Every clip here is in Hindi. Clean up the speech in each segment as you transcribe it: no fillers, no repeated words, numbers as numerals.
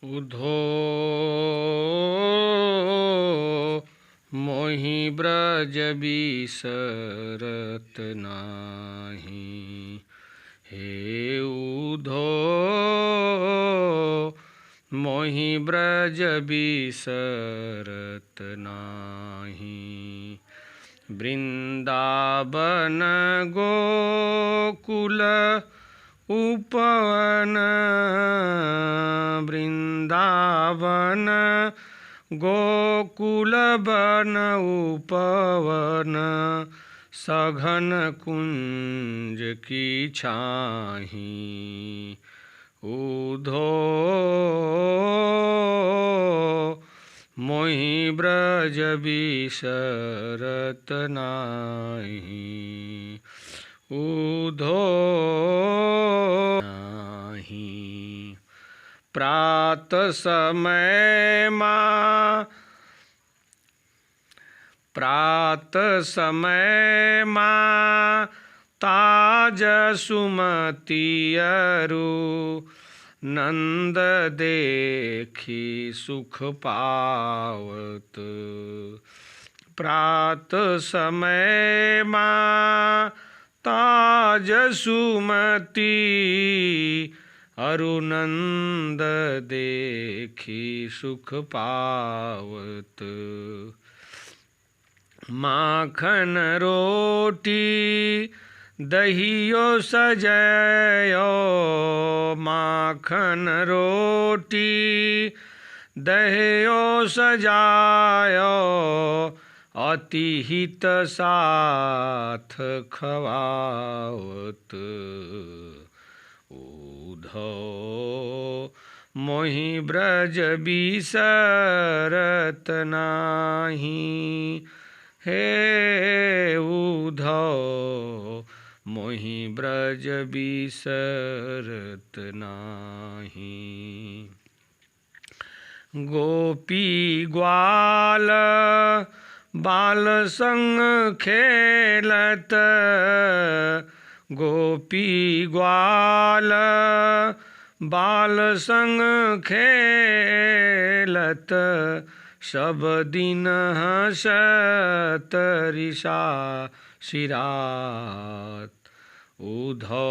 उधो मोहि ब्रज बिसरत नाही। हे उधो मोहि ब्रज बिसरत नाही। वृंदावन गोकुल उपवन वृंदावन गोकुल बन उपवन सघन कुंज की छाही। उधो मोहि ब्रज बिसरत नाही। उधो नाही। प्रात समय माँ ताज सुमति अरु नंद देखी सुख पावत। प्रात समय माँ ताज सुमति अरुनंद देखी सुख पावत। माखन रोटी दहियो सजयो माखन रोटी दहियो सजायो अति हित साथ खवावत। उधो मोहि ब्रज बिसरत नाही। हे उधो मोहि ब्रज बिसरत नाही। गोपी ग्वाल बाल संग खेलत गोपी ग्वाल बाल संग खेलत सब दिन हंसत रिसा सिरात। उधो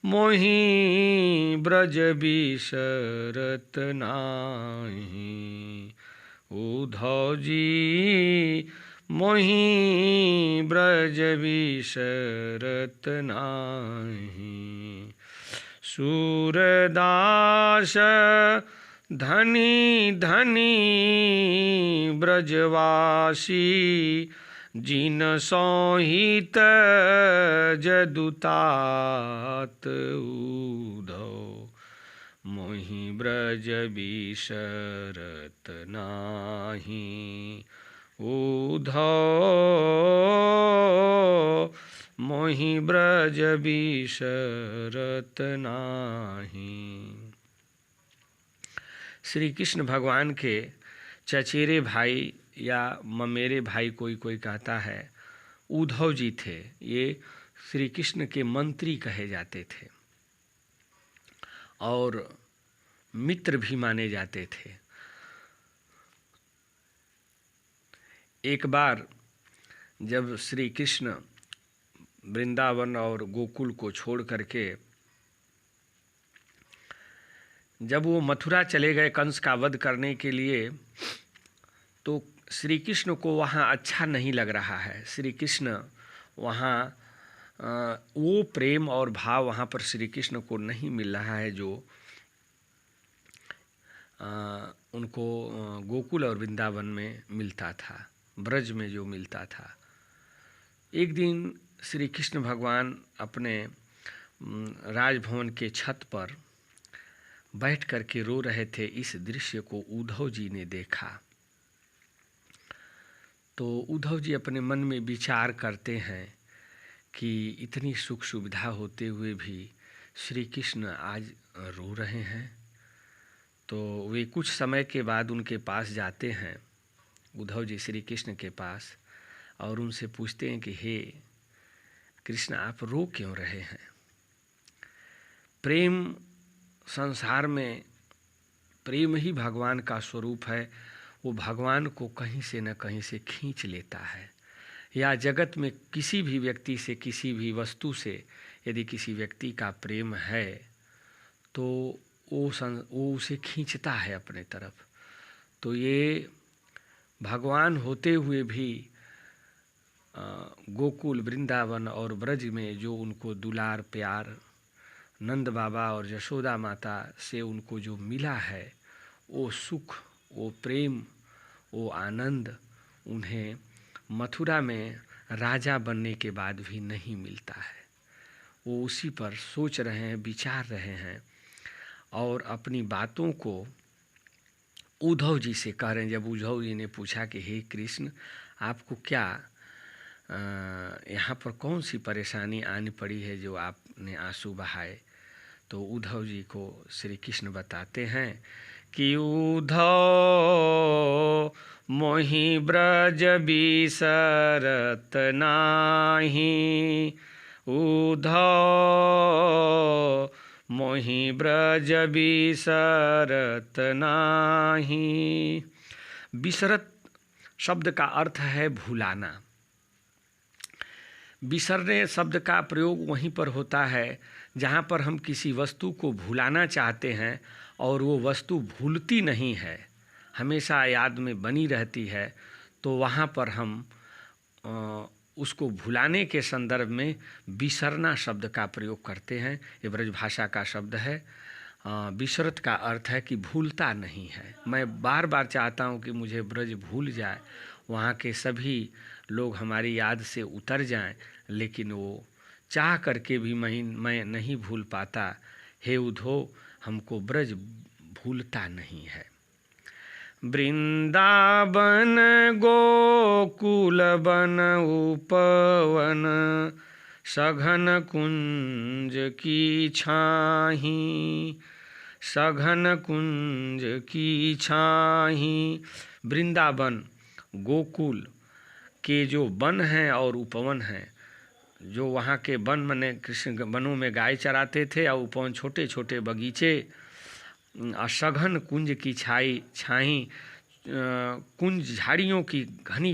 मोहि ब्रज बिसरत नाही। उधो जी मोहि ब्रज बिसरत नाही। सूरदास धनी धनी ब्रजवासी जिन सोहित जदुतात। उधो मोहि ब्रज बिसरत नाही। उधो मोहि ब्रज बिसरत नाही। श्री कृष्ण भगवान के चचेरे भाई या ममेरे भाई कोई कोई कहता है उद्धव जी थे। ये श्री कृष्ण के मंत्री कहे जाते थे और मित्र भी माने जाते थे। एक बार जब श्री कृष्ण वृंदावन और गोकुल को छोड़ करके जब वो मथुरा चले गए कंस का वध करने के लिए, तो श्री कृष्ण को वहाँ अच्छा नहीं लग रहा है। श्री कृष्ण वहाँ वो प्रेम और भाव वहाँ पर श्री कृष्ण को नहीं मिल रहा है जो उनको गोकुल और वृंदावन में मिलता था, ब्रज में जो मिलता था। एक दिन श्री कृष्ण भगवान अपने राजभवन के छत पर बैठ कर के रो रहे थे। इस दृश्य को उद्धव जी ने देखा तो उद्धव जी अपने मन में विचार करते हैं कि इतनी सुख सुविधा होते हुए भी श्री कृष्ण आज रो रहे हैं। तो वे कुछ समय के बाद उनके पास जाते हैं, उद्धव जी श्री कृष्ण के पास, और उनसे पूछते हैं कि हे कृष्ण, आप रो क्यों रहे हैं? प्रेम संसार में प्रेम ही भगवान का स्वरूप है, वो भगवान को कहीं से न कहीं से खींच लेता है। या जगत में किसी भी व्यक्ति से, किसी भी वस्तु से यदि किसी व्यक्ति का प्रेम है तो वो उसे खींचता है अपने तरफ। तो ये भगवान होते हुए भी गोकुल, वृंदावन और ब्रज में जो उनको दुलार प्यार नंद बाबा और यशोदा माता से उनको जो मिला है, वो सुख, वो प्रेम, वो आनंद उन्हें मथुरा में राजा बनने के बाद भी नहीं मिलता है। वो उसी पर सोच रहे हैं, विचार रहे हैं और अपनी बातों को उद्धव जी से कह रहे हैं। जब उद्धव जी ने पूछा कि हे कृष्ण, आपको क्या यहाँ पर कौन सी परेशानी आनी पड़ी है जो आपने आंसू बहाए, तो उद्धव जी को श्री कृष्ण बताते हैं कि उद्धव मोहि ब्रज बिसरत नाही, उद्धव मोहि ब्रज बिसरत नाही। बिसरत शब्द का अर्थ है भुलाना। बिसरने शब्द का प्रयोग वहीं पर होता है जहाँ पर हम किसी वस्तु को भुलाना चाहते हैं और वो वस्तु भूलती नहीं है, हमेशा याद में बनी रहती है, तो वहाँ पर हम उसको भुलाने के संदर्भ में बिसरना शब्द का प्रयोग करते हैं। ये ब्रज भाषा का शब्द है। बिसरत का अर्थ है कि भूलता नहीं है। मैं बार बार चाहता हूँ कि मुझे ब्रज भूल जाए, वहाँ के सभी लोग हमारी याद से उतर जाएं, लेकिन वो चाह करके भी मैं नहीं भूल पाता। हे उद्धव, हमको ब्रज भूलता नहीं है। वृंदावन गोकुल बन उपवन, सघन कुंज की छाही, सघन कुंज की छाही। वृंदावन, गोकुल के जो वन हैं और उपवन हैं, जो वहाँ के वन माने कृष्ण वनों में गाय चराते थे, और उपवन छोटे छोटे बगीचे, सघन कुंज की छाई, कुंज झाड़ियों की घनी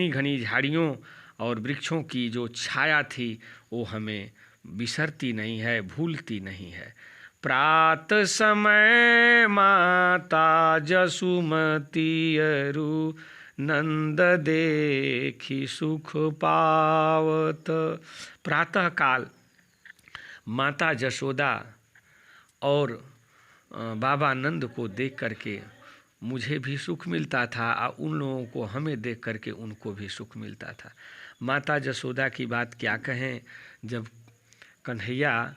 घनी झाड़ियों और वृक्षों की जो छाया थी वो हमें बिसरती नहीं है, भूलती नहीं है। प्रात समय माता जसुमती अरु, नंद देखी सुख पावत। प्रातः काल माता जशोदा और बाबा नंद को देख करके मुझे भी सुख मिलता था, और उन लोगों को हमें देख करके उनको भी सुख मिलता था। माता जशोदा की बात क्या कहें, जब कन्हैया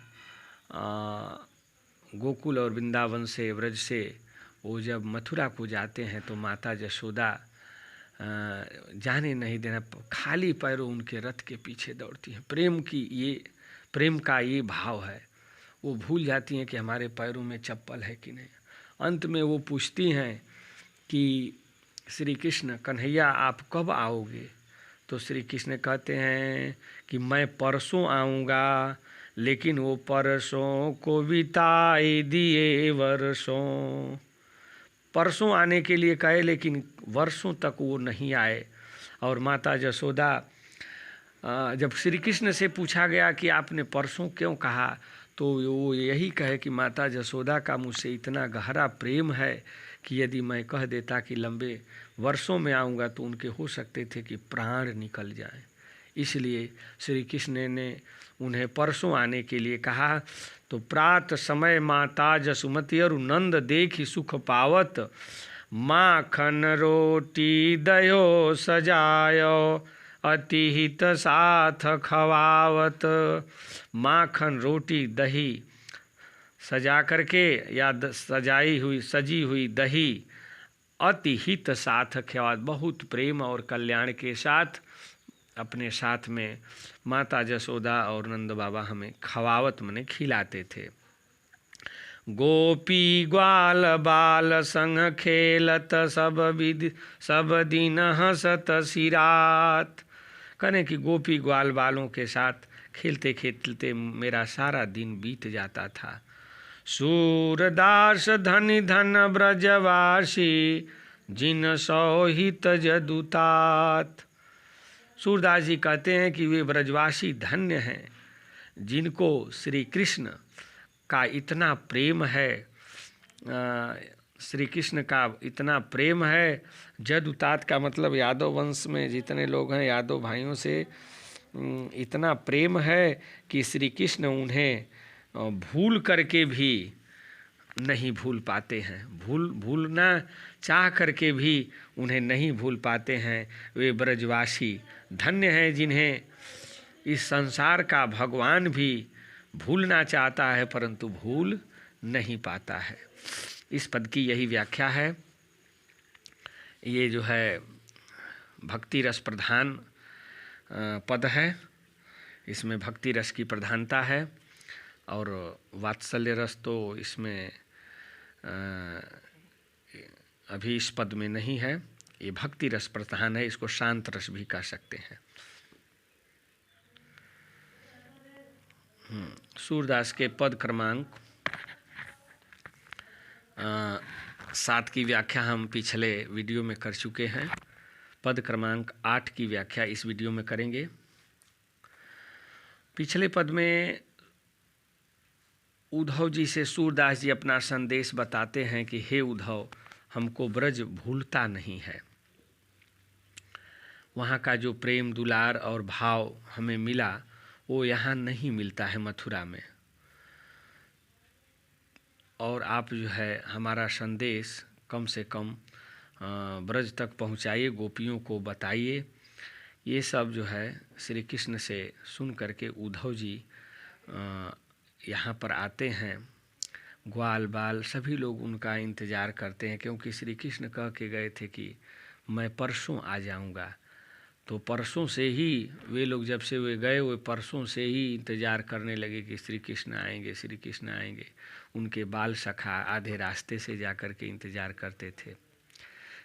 गोकुल और वृंदावन से, व्रज से वो जब मथुरा को जाते हैं तो माता जशोदा जाने नहीं देना, खाली पैरों उनके रथ के पीछे दौड़ती हैं। प्रेम का ये भाव है, वो भूल जाती हैं कि हमारे पैरों में चप्पल है कि नहीं। अंत में वो पूछती हैं कि श्री कृष्ण, कन्हैया आप कब आओगे? तो श्री कृष्ण कहते हैं कि मैं परसों आऊँगा, लेकिन वो परसों को बिताई दिए वर्षों। परसों आने के लिए कहे, लेकिन वर्षों तक वो नहीं आए। और माता जशोदा, जब श्री कृष्ण से पूछा गया कि आपने परसों क्यों कहा, तो वो यही कहे कि माता जशोदा का मुझसे इतना गहरा प्रेम है कि यदि मैं कह देता कि लंबे वर्षों में आऊँगा तो उनके हो सकते थे कि प्राण निकल जाएं। इसलिए श्री कृष्ण ने उन्हें परसों आने के लिए कहा। तो प्रात समय माता जसुमती और नंद देखी सुख पावत, माखन रोटी दयो सजायो, अति हित साथ खवावत। माखन रोटी दही सजा करके, या सजी हुई दही अति हित साथ खवावत, बहुत प्रेम और कल्याण के साथ अपने साथ में माता जशोदा और नंद बाबा हमें खवावत मने खिलाते थे। गोपी ग्वाल बाल संग खेलत, सब दिन हंसत सिरात। करें कि गोपी ग्वाल बालों के साथ खेलते खेलते मेरा सारा दिन बीत जाता था। सूरदास धनि धन ब्रजवासी, जिन सौहित जदुतात। सूरदास जी कहते हैं कि वे ब्रजवासी धन्य हैं जिनको श्री कृष्ण का इतना प्रेम है, श्री कृष्ण का इतना प्रेम है। जदुतात का मतलब यादव वंश में जितने लोग हैं, यादव भाइयों से इतना प्रेम है कि श्री कृष्ण उन्हें भूल करके भी नहीं भूल पाते हैं, भूलना चाह करके भी उन्हें नहीं भूल पाते हैं। वे ब्रजवासी धन्य हैं जिन्हें इस संसार का भगवान भी भूलना चाहता है परंतु भूल नहीं पाता है। इस पद की यही व्याख्या है। ये जो है भक्ति रस प्रधान पद है, इसमें भक्ति रस की प्रधानता है और वात्सल्य रस तो इसमें अभी इस पद में नहीं है। ये भक्ति रस प्रधान है, इसको शांत रस भी कह सकते हैं। सूरदास के पद क्रमांक 7 की व्याख्या हम पिछले वीडियो में कर चुके हैं। पद क्रमांक 8 की व्याख्या इस वीडियो में करेंगे। पिछले पद में उद्धव जी से सूरदास जी अपना संदेश बताते हैं कि हे उद्धव, हमको ब्रज भूलता नहीं है। वहाँ का जो प्रेम दुलार और भाव हमें मिला वो यहाँ नहीं मिलता है मथुरा में। और आप जो है हमारा संदेश कम से कम ब्रज तक पहुँचाइए, गोपियों को बताइए। ये सब जो है श्री कृष्ण से सुन करके उद्धव जी यहाँ पर आते हैं। ग्वाल बाल सभी लोग उनका इंतज़ार करते हैं, क्योंकि श्री कृष्ण कह के गए थे कि मैं परसों आ जाऊँगा। तो परसों से ही वे लोग, जब से वे गए, वे परसों से ही इंतज़ार करने लगे कि श्री कृष्ण आएंगे, श्री कृष्ण आएंगे। उनके बाल सखा आधे रास्ते से जा कर के इंतज़ार करते थे।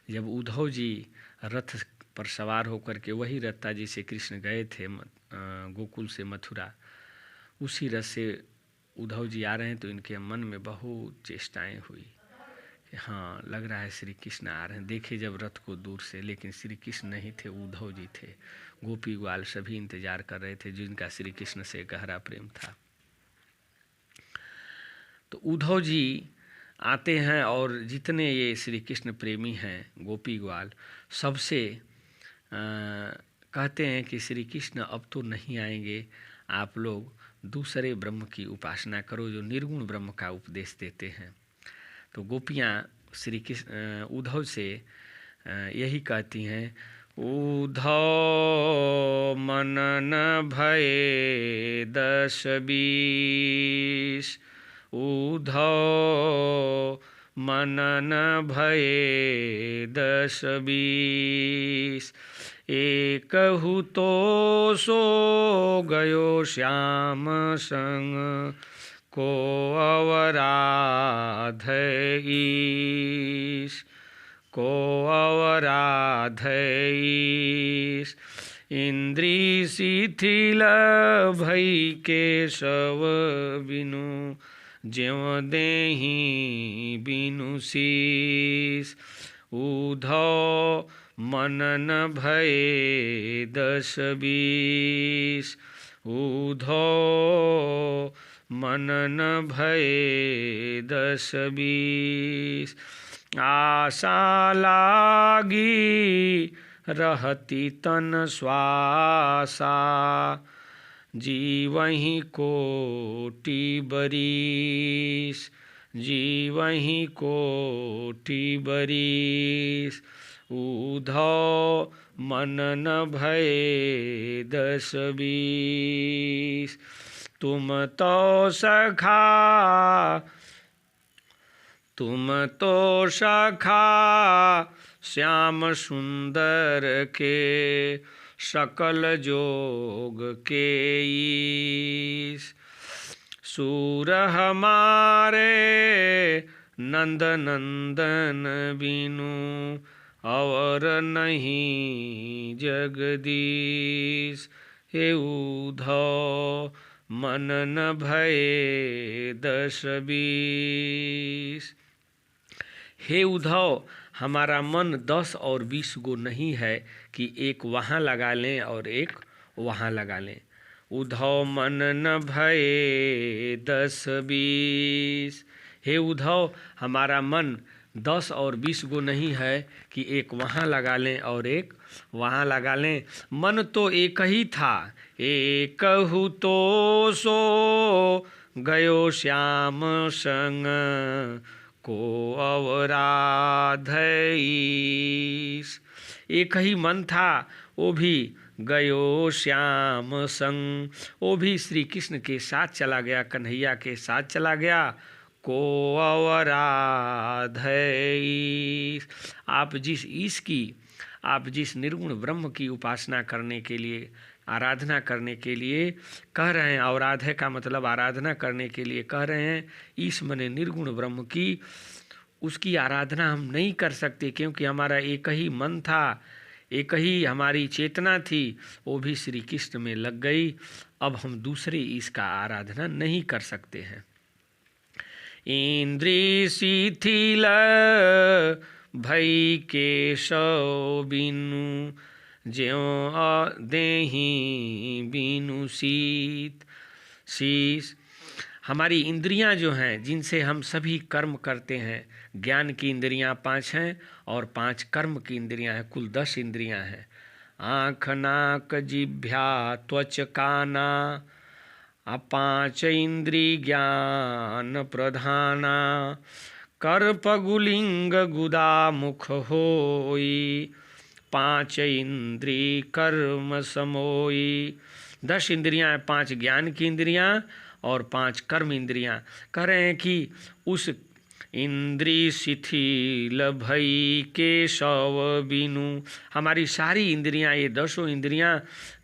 जब उद्धव जी रथ पर सवार होकर के, वही रत्ता जी से कृष्ण गए थे गोकुल से मथुरा, उसी रथ से उद्धव जी आ रहे हैं, तो इनके मन में बहुत चेष्टाएं हुई कि हाँ, लग रहा है श्री कृष्ण आ रहे हैं। देखे जब रथ को दूर से, लेकिन श्री कृष्ण नहीं थे, उद्धव जी थे। गोपी ग्वाल सभी इंतजार कर रहे थे जिनका श्री कृष्ण से गहरा प्रेम था। तो उद्धव जी आते हैं और जितने ये श्री कृष्ण प्रेमी हैं गोपी ग्वाल, सबसे कहते हैं कि श्री कृष्ण अब तो नहीं आएंगे, आप लोग दूसरे ब्रह्म की उपासना करो जो निर्गुण ब्रह्म का उपदेश देते हैं। तो गोपियाँ श्री कृष्ण उद्धव से यही कहती हैं, उद्धव मनन भये 10-20, उद्धव मनन भये 10-20, एकहु तो सो गयो श्याम संग, को अवराध ईश, को अवराध ईश। इंद्री शिथिल भई केशव बिनु, ज्यों देहि बिनु शीस। उद्धव मनन भये 10-20, उद्धव मनन भये 10-20। आशा लागी रहती तन श्वासा, जीवहि कोटि बरिस, जीवहि कोटि बरिस। उद्धव मनन भये 10-20, तुम तो सखा, तुम तो सखा श्याम सुंदर के, सकल जोग के ईश। सूर हमारे नंद नंदन बिनु, और नहीं जगदीश। हे उद्धव मन न भये 10-20। हे उद्धव, हमारा मन 10 और 20 गो नहीं है कि एक वहाँ लगा लें और एक वहाँ लगा लें। उद्धव मन न भये 10-20। हे उद्धव, हमारा मन 10 और 20 गो नहीं है कि एक वहाँ लगा लें और एक वहाँ लगा लें। मन तो एक ही था, एकहु तो सो गयो श्याम संग को अवराधईस। एक ही मन था, वो भी गयो श्याम संग, वो भी श्री कृष्ण के साथ चला गया, कन्हैया के साथ चला गया। को अवराधईस। आप जिस निर्गुण ब्रह्म की उपासना करने के लिए, आराधना करने के लिए कह रहे हैं, अवराध का मतलब आराधना करने के लिए कह रहे हैं, ईश मने निर्गुण ब्रह्म की, उसकी आराधना हम नहीं कर सकते, क्योंकि हमारा एक ही मन था, एक ही हमारी चेतना थी, वो भी श्री कृष्ण में लग गई। अब हम दूसरे ईश का आराधना नहीं कर सकते हैं। इंद्री शिथिल भई केशव बिनु, ज्यों देहि बिनु शीश। हमारी इंद्रियां जो हैं, जिनसे हम सभी कर्म करते हैं, ज्ञान की इंद्रियां 5 हैं और 5 कर्म की इंद्रियां हैं, कुल 10 इंद्रियां हैं। आँख नाक जिह्वा त्वच काना, 5 इंद्री ज्ञान प्रधाना। कर्पगुलिंग गुदा मुख होई, 5 इंद्री कर्म समोई। 10 इंद्रियां हैं, 5 ज्ञान की इंद्रियां और 5 कर्म इंद्रियां। कह रहे हैं कि उस इंद्री शिथिल भई केशव बिनु, हमारी सारी इंद्रियां, ये 10 इंद्रियां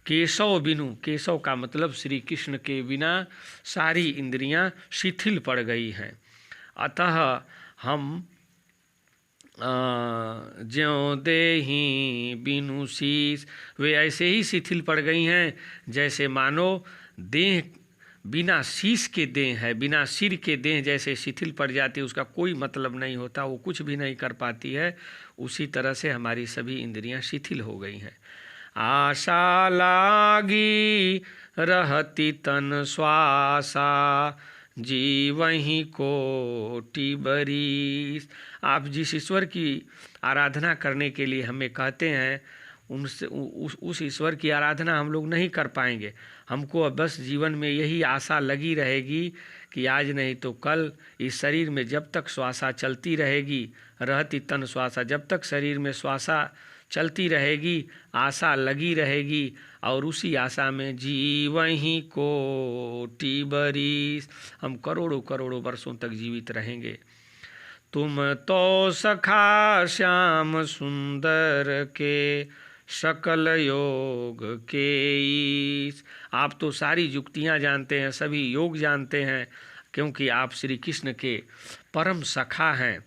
केशव बिनु, केशव का मतलब श्री कृष्ण के बिना सारी इंद्रियां शिथिल पड़ गई हैं। अतः हम ज्यों देहि बिनु शीश, वे ऐसे ही शिथिल पड़ गई हैं जैसे मानो देह बिना शीश के देह है, बिना सिर के देह जैसे शिथिल पड़ जाती है, उसका कोई मतलब नहीं होता, वो कुछ भी नहीं कर पाती है। उसी तरह से हमारी सभी इंद्रियां शिथिल हो गई हैं। आशा लागी रहती तन श्वासा, जीवहि कोटि बरीस। आप जिस ईश्वर की आराधना करने के लिए हमें कहते हैं, उनसे उस ईश्वर की आराधना हम लोग नहीं कर पाएंगे। हमको बस जीवन में यही आशा लगी रहेगी कि आज नहीं तो कल इस शरीर में जब तक श्वासा चलती रहेगी, रहती तन श्वासा, जब तक शरीर में श्वासा चलती रहेगी, आशा लगी रहेगी, और उसी आशा में जीवहि कोटि बरीस, हम करोड़ों करोड़ों वर्षों तक जीवित रहेंगे। तुम तो सखा श्याम सुंदर के, सकल योग के ईश। आप तो सारी युक्तियाँ जानते हैं, सभी योग जानते हैं, क्योंकि आप श्री कृष्ण के परम सखा हैं,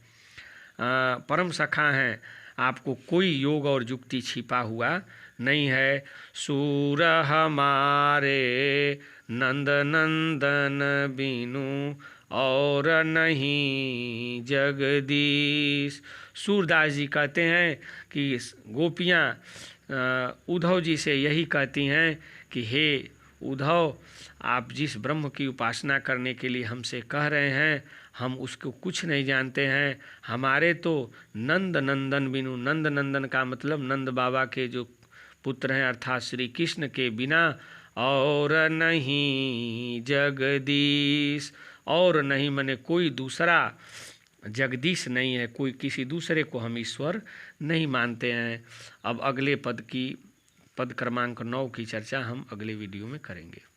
परम सखा हैं। आपको कोई योग और युक्ति छिपा हुआ नहीं है। सूर हमारे नंद नंदन बिनु, और नहीं जगदीश। सूरदास जी कहते हैं कि गोपियाँ उद्धव जी से यही कहती हैं कि हे उद्धव, आप जिस ब्रह्म की उपासना करने के लिए हमसे कह रहे हैं, हम उसको कुछ नहीं जानते हैं। हमारे तो नंद नंदन बिनु, नंद नंदन का मतलब नंद बाबा के जो पुत्र हैं, अर्थात श्री कृष्ण के बिना, और नहीं जगदीश, और नहीं मने कोई दूसरा जगदीश नहीं है, कोई किसी दूसरे को हम ईश्वर नहीं मानते हैं। अब अगले पद क्रमांक 9 की चर्चा हम अगले वीडियो में करेंगे।